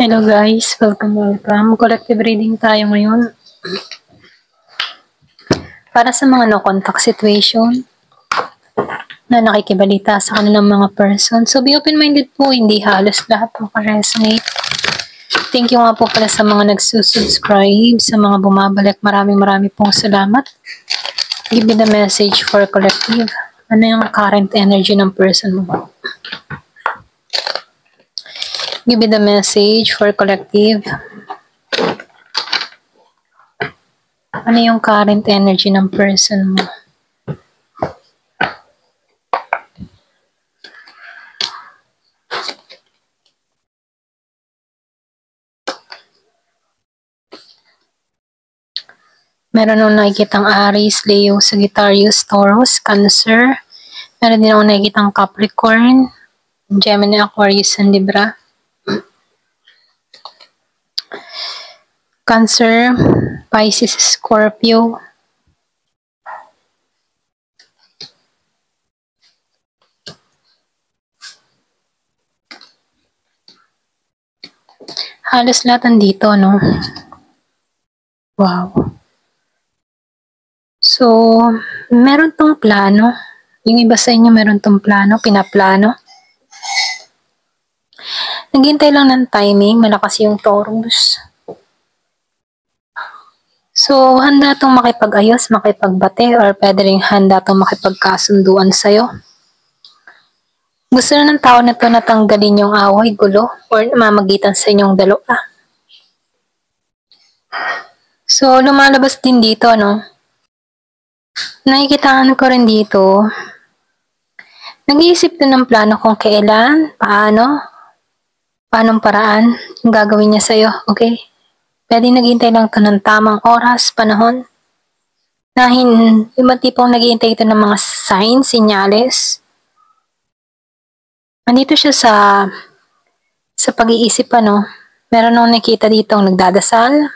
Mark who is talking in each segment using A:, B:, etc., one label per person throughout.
A: Hello guys, welcome. Collective reading tayo ngayon. Para sa mga no contact situation na nakikibalita sa kanilang mga person. So be open-minded po, hindi halos lahat makaresonate. Thank you nga po pala sa mga nagsusubscribe, sa mga bumabalik. Marami pong salamat. Give me the message for collective. Ano yung current energy ng person mo? Give me the message for collective. Ano yung current energy ng person mo? Meron akong nakikitang Aries, Leo, Sagittarius, Taurus, Cancer. Meron din akong nakikitang Capricorn, Gemini, Aquarius, and Libra. Cancer, Pisces, Scorpio. Halos lahat nandito, no? Wow. So, meron tong plano. Yung iba sa inyo meron tong plano, pinaplano. Naghintay lang ng timing, malakas yung Taurus. So, handa tong makipag-ayos, makipagbate, or pwede rin handa tong makipagkasunduan sa'yo. Gusto na ng tao na to natanggalin yung away, gulo, or namamagitan sa inyong dalawa. So, lumalabas din dito, no? Nakikitaan ko rin dito. Nag-iisip din ng plano kung kailan, paanong paraan yung gagawin niya sa'yo, okay? Pwede naghihintay lang ito ng tamang oras, panahon. Yung tipong naghihintay ito ng mga signs, sinyales. Andito siya sa pag-iisip, ano. Meron akong nakita dito nagdadasal,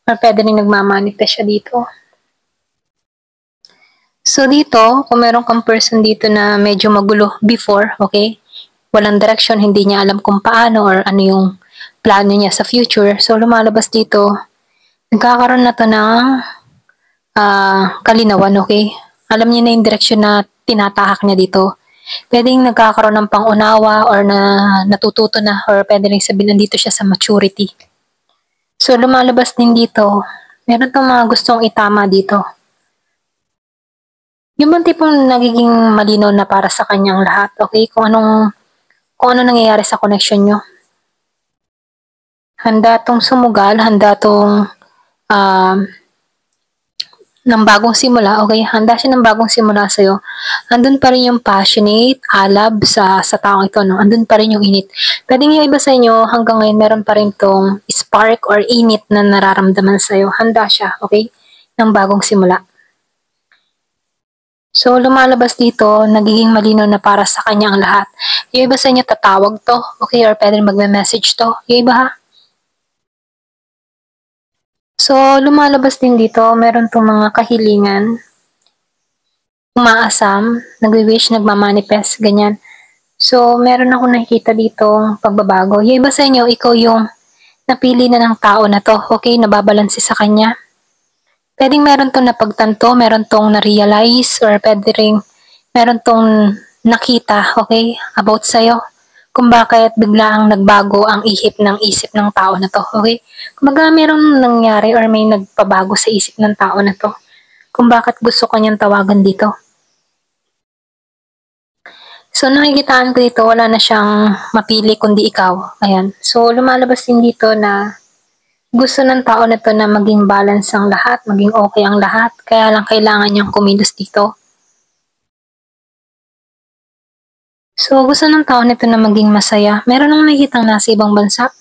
A: or pwede rin nagmamanifest siya dito. So dito, kung meron kang person dito na medyo magulo before, okay? Walang direction, hindi niya alam kung paano or ano yung plano niya sa future. So lumalabas dito, nagkakaroon na to ng kalinawan, okay? Alam niya na yung direction na tinatahak niya dito. Pwedeng nagkakaroon ng pangunawa or na natututo na, or pwede rin sabihin nandito siya sa maturity. So lumalabas din dito, meron tong mga gustong itama dito. Yung bang tipong nagiging malinaw na para sa kanyang lahat, okay? Kung ano nangyayari sa connection nyo. Handa tong sumugal, handa tong ng bagong simula, okay? Handa siya ng bagong simula sa'yo. Andun pa rin yung passionate, alab sa taong ito, no? Andun pa rin yung init. Pwedeng yung iba sa inyo, hanggang ngayon, meron pa rin tong spark or init na nararamdaman sa'yo. Handa siya, okay? Ng bagong simula. So, lumalabas dito, nagiging malinaw na para sa kanya ang lahat. Yung iba sa inyo, tatawag to, okay? Or pwede magme-message to. Yung iba, ha? So, lumalabas din dito, meron tong mga kahilingan, umaasam, nagwi-wish, nagmamanifest, ganyan. So, meron ako nakikita dito pagbabago. Yung iba sa inyo, ikaw yung napili na ng tao na to, okay? Nababalansi sa kanya. Pwedeng meron tong napagtanto, meron tong na-realize, or pwede rin meron tong nakita, okay? About sa'yo. Kung bakit biglaang nagbago ang isip ng tao na to, okay? Kumbaga meron nangyari or may nagpabago sa isip ng tao na to. Kung bakit gusto ko niyang tawagan dito. So, nakikitaan ko dito, wala na siyang mapili kundi ikaw. Ayan. So, lumalabas din dito na gusto ng tao na to na maging balance ang lahat, maging okay ang lahat. Kaya lang kailangan niyang kumilos dito. So, gusto ng tao nito na maging masaya. Meron nang nakikitang nasa ibang bansa.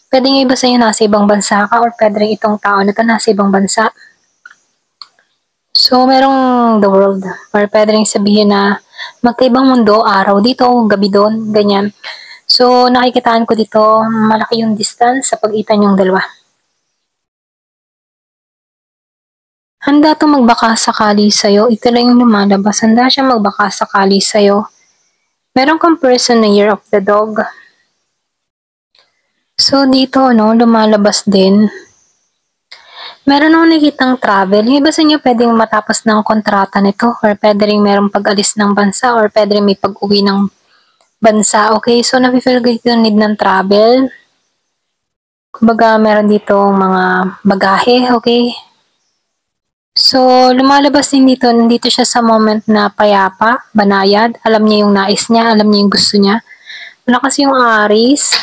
A: Pwede nga iba sa inyo nasa ibang bansa ka, or pwede rin itong tao nito nasa ibang bansa. So, merong the world. Or pwede rin sabihin na magkaibang mundo, araw dito, gabi doon, ganyan. So, nakikitaan ko dito, malaki yung distance sa pagitan yung dalawa. Handa itong magbaka sakali sa'yo. Ito lang yung lumalabas. Handa siya magbaka sakali sa'yo. Meron kang person na Year of the Dog. So, dito, no, lumalabas din. Meron akong nakitang travel. Yung iba sa inyo pwedeng matapos ng kontrata nito or pwede rin merong pag-alis ng bansa or pwede rin may pag-uwi ng bansa. Okay, so nafe-feel ko yung need ng travel. Kumbaga, meron dito mga bagahe, okay? So, lumalabas din dito, nandito siya sa moment na payapa, banayad, alam niya yung nais niya, alam niya yung gusto niya. Wala kasi yung Aries.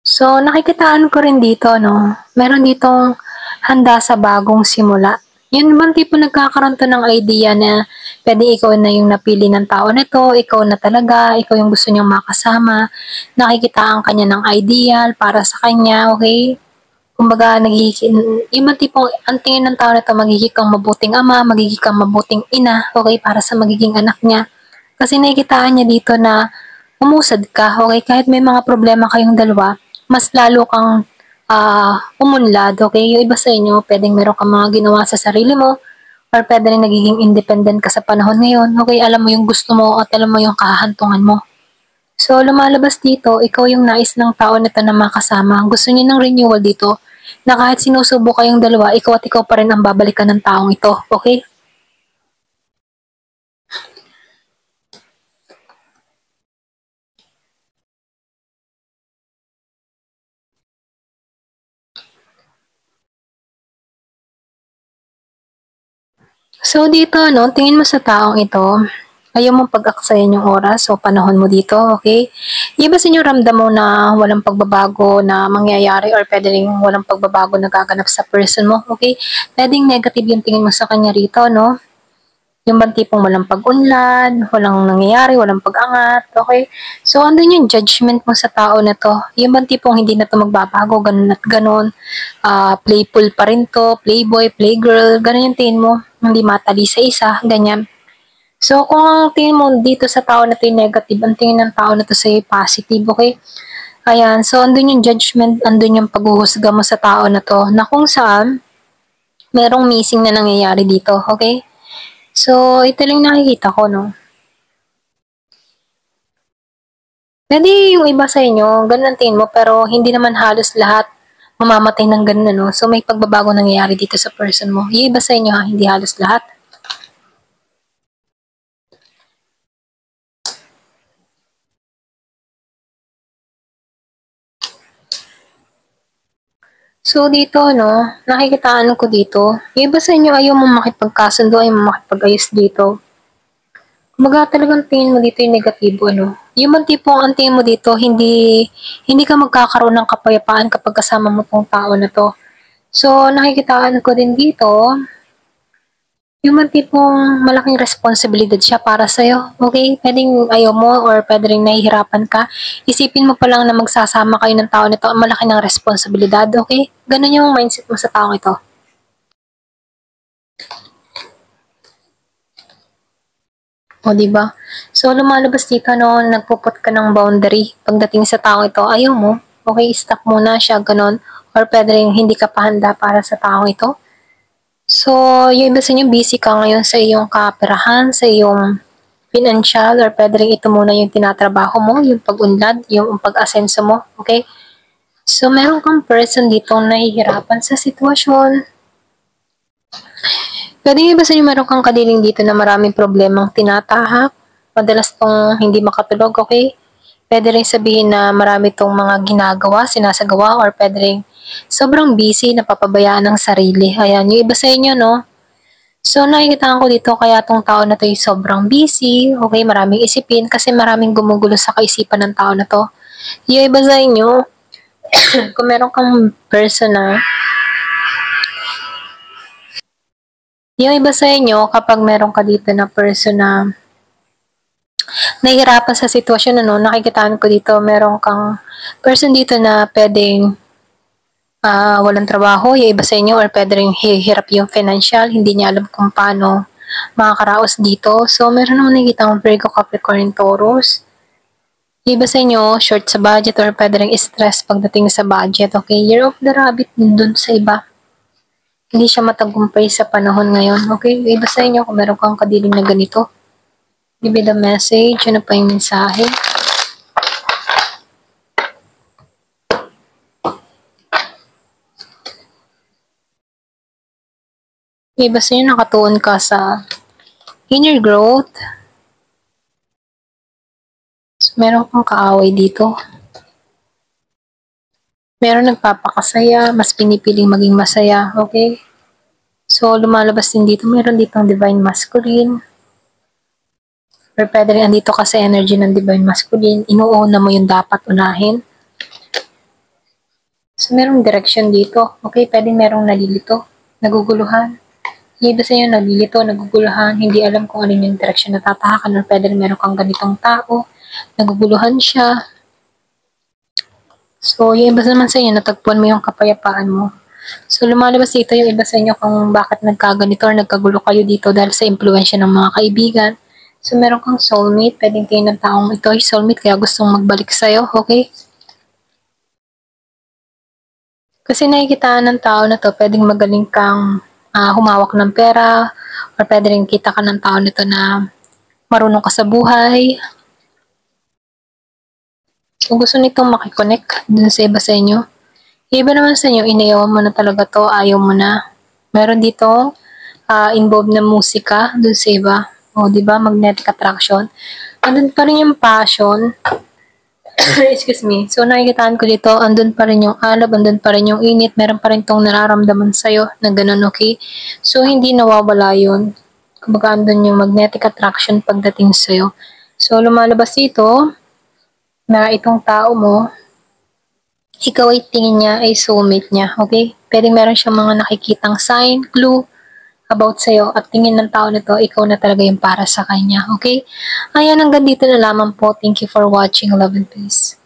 A: So, nakikitaan ko rin dito, no? Meron ditong handa sa bagong simula. Yun bang tipo nagkakaroon to ng idea na pwede ikaw na yung napili ng tao na to, ikaw na talaga, ikaw yung gusto niyang makasama, nakikitaan kanya ng ideal para sa kanya, okay? Kumbaga, yung bang tipong ang tingin ng tao na to, magiging kang mabuting ama, magiging kang mabuting ina, okay, para sa magiging anak niya. Kasi nakikitaan niya dito na umusad ka, okay? Kahit may mga problema kayong dalawa, mas lalo kang umunlad, okay? Yung iba sa inyo, pwedeng meron kang mga ginawa sa sarili mo, or pwede rin nagiging independent ka sa panahon ngayon, okay? Alam mo yung gusto mo at alam mo yung kahantungan mo. So, lumalabas dito, ikaw yung nais ng tao nito na makasama. Gusto niya ng renewal dito, na kahit sinusubo kayong dalawa, ikaw at ikaw pa rin ang babalikan ng taong ito, okay? So dito, no, tingin mo sa taong ito, ayaw mong pag-aksayan yung oras o panahon mo dito, okay? Iba sa inyo ramdam mo na walang pagbabago na mangyayari or pwede rin walang pagbabago na gaganap sa person mo, okay? Pwedeng negative yung tingin mo sa kanya rito, no? Yung bang tipong walang pag-unlad, walang nangyayari, walang pag-angat, okay? So, andun yung judgment mo sa tao na to. Yung bang tipong hindi na to magbabago, ganun at ganun. Playful pa rin to, playboy, playgirl, ganun yung tingin mo. Hindi matali sa isa, ganyan. So, kung ang tingin mo dito sa tao na to yung negative, ang tingin ng tao na to sa'yo positive, okay? Ayan, so andun yung judgment, andun yung paghuhusga mo sa tao na to, na kung saan, merong missing na nangyayari dito, okay? So, ito lang nakikita ko, no? Pwede yung iba sa inyo, ganun ang tingin mo, pero hindi naman halos lahat mamamatay ng ganun, no? So, may pagbabago nangyayari dito sa person mo. Yung iba sa inyo, ha, hindi halos lahat. So, dito, no, nakikitaan ko dito, yung iba sa inyo ayaw mo makipagkasundo, ayaw mo makipag-ayos dito. Kumbaga talagang tingin mo dito yung negatibo, no? Yung bang tipong ang tingin mo dito, hindi ka magkakaroon ng kapayapaan kapag kasama mo tong tao na to. So, nakikitaan ko din dito, yung bang tipong malaking responsibilidad siya para sa'yo, okay? Pwedeng ayaw mo or pwede rin nahihirapan ka. Isipin mo pa lang na magsasama kayo ng tao nito, malaki ng responsibilidad, okay? Ganun yung mindset mo sa taong ito. O, di ba? So, lumalabas dito, no, nagpuput ka ng boundary. Pagdating sa taong ito, ayaw mo, okay, stop muna siya, ganun. Or pwede rin hindi ka pa handa para sa taong ito. So, yung iba sa inyo, busy ka ngayon sa iyong kaperahan, sa iyong financial, or pwede rin ito muna yung tinatrabaho mo, yung pag-unlad, yung pag-asenso mo, okay? So, meron kang person dito nahihirapan sa sitwasyon. Pwede yung iba sa inyo, meron kang kadiling dito na maraming problemang tinatahak. Madalas tong hindi makatulog, okay? Pwede rin sabihin na marami tong mga ginagawa, sinasagawa, or pwede rin sobrang busy, napapabayaan ng sarili. Ayan, yung iba sa inyo, no? So, nakikita ko dito kaya tong tao na to ay sobrang busy, okay, maraming isipin kasi maraming gumugulo sa kaisipan ng tao na to. Yung iba sa inyo, kung meron kang person na, yung iba sa inyo, kapag meron ka dito na person na nahihirapan sa sitwasyon, ano, nakikitaan ko dito, meron kang person dito na pwedeng walang trabaho, yung iba sa inyo, or pwede rin hirap yung financial, hindi niya alam kung paano makakaraos dito. So, meron naman nakikita akong Virgo, Capricorn, Taurus. Yung iba sa inyo, short sa budget, or pwede rin stress pagdating sa budget. Okay, Year of the Rabbit din dun sa iba. Hindi siya matagumpay sa panahon ngayon. Okay, yung iba sa inyo, kung meron kang kadiling na ganito, give me the message, ano pa yung mensahe. Yung iba sa inyo nakatuon ka sa inner growth. So, meron kang kaaway dito. Meron nagpapakasaya, mas pinipiling maging masaya, okay? So, lumalabas din dito, meron ditong divine masculine. Or pwede rin andito ka sa energy ng divine masculine, inuuna mo yung dapat unahin. So, merong direction dito, okay? Pwede merong nalilito, naguguluhan. Yung iba sa inyo nalilito, naguguluhan, hindi alam kung ano yung direction na tatahakan, or pwede rin meron kang ganitong tao, naguguluhan siya. So, yung iba naman sa inyo, natagpuan mo yung kapayapaan mo. So, lumalabas dito yung iba sa inyo kung bakit nagkaganito or nagkagulo kayo dito dahil sa impluensya ng mga kaibigan. So, meron kang soulmate, pwedeng kayo ng taong ito ay soulmate kaya gustong magbalik sa'yo, okay? Kasi nakikitaan ng tao na to, pwedeng magaling kang humawak ng pera, or pwede rin kita ka ng tao nito na marunong ka sa buhay. Kung gusto nitong makiconnect dun sa iba sa inyo, iba naman sa inyo, inayawan mo na talaga to, ayaw mo na. Meron dito involved na musika dun sa iba. O, di ba? Magnetic attraction. Andun pa rin yung passion. Excuse me. So, nakikitaan ko dito, andun pa rin yung alab, andun pa rin yung init, meron pa rin tong nararamdaman sa'yo na ganun, okay? So, hindi nawawala yun. Kumbaga, andun yung magnetic attraction pagdating sa'yo. So, lumalabas dito na itong tao mo, ikaw ay tingin niya ay soulmate niya, okay? Pwede meron siyang mga nakikitang sign, clue about sa'yo at tingin ng tao nito, ikaw na talaga yung para sa kanya, okay? Ayan, hanggang dito na lamang po. Thank you for watching. Love and peace.